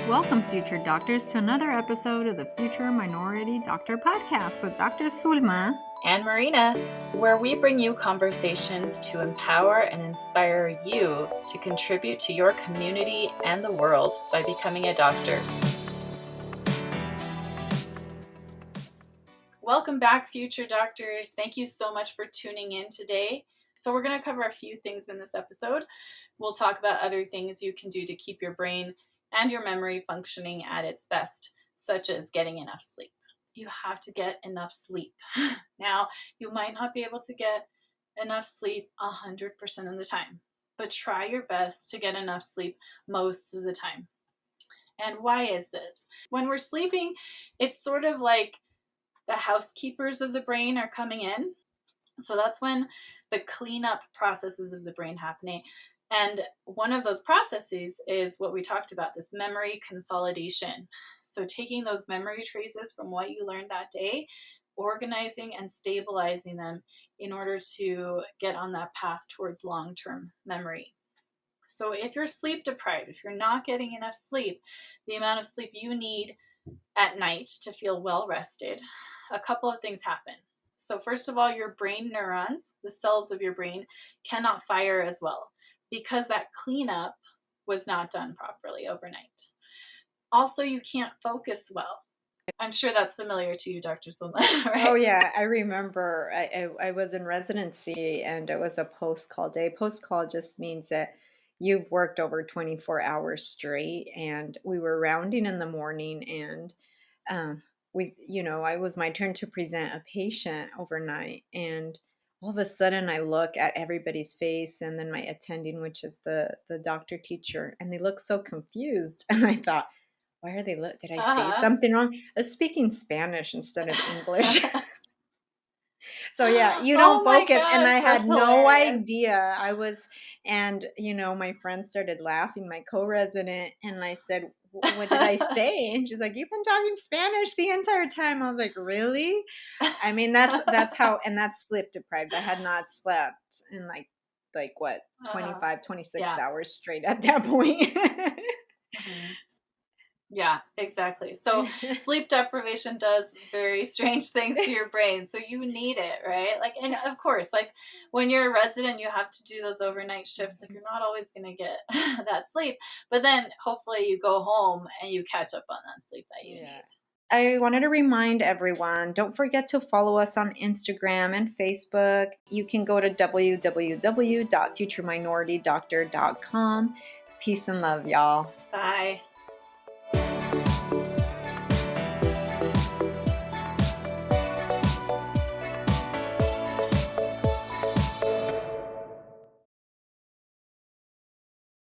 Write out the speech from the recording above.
Welcome, future doctors, to another episode of the Future Minority Doctor Podcast with Dr. Sulma and Marina, where we bring you conversations to empower and inspire you to contribute to your community and the world by becoming a doctor. Welcome back, future doctors. Thank you so much for tuning in today. So we're going to cover a few things in this episode. We'll talk about other things you can do to keep your brain and your memory functioning at its best, such as getting enough sleep. You have to get enough sleep. Now, you might not be able to get enough sleep 100% of the time, but try your best to get enough sleep most of the time. And why is this? When we're sleeping, it's sort of like the housekeepers of the brain are coming in. So that's when the cleanup processes of the brain happening. And one of those processes is what we talked about, this memory consolidation. So taking those memory traces from what you learned that day, organizing and stabilizing them in order to get on that path towards long-term memory. So if you're sleep deprived, if you're not getting enough sleep, the amount of sleep you need at night to feel well rested, a couple of things happen. So first of all, your brain neurons, the cells of your brain, cannot fire as well, because that cleanup was not done properly overnight. Also, you can't focus well. I'm sure that's familiar to you, Dr. Sulma, right? Oh, yeah. I remember I was in residency and it was a post-call day. Post-call just means that you've worked over 24 hours straight, and we were rounding in the morning, and it was my turn to present a patient overnight, and all of a sudden I look at everybody's face, and then my attending, which is the doctor teacher, and they look so confused. And I thought, why are they did I say something wrong? I was speaking Spanish instead of English. So yeah, you don't focus. Gosh, and I had no hilarious. idea. My friend started laughing, my co-resident, and I said, what did I say? And she's like, you've been talking Spanish the entire time. I was like, really? I mean, that's how, and that's sleep deprived. I had not slept in like what, 25, 26 hours straight at that point. Mm-hmm. Yeah, exactly. So sleep deprivation does very strange things to your brain. So you need it, right? And of course, when you're a resident, you have to do those overnight shifts. You're not always going to get that sleep, but then hopefully you go home and you catch up on that sleep that you need. I wanted to remind everyone, don't forget to follow us on Instagram and Facebook. You can go to www.futureminoritydoctor.com. Peace and love, y'all. Bye.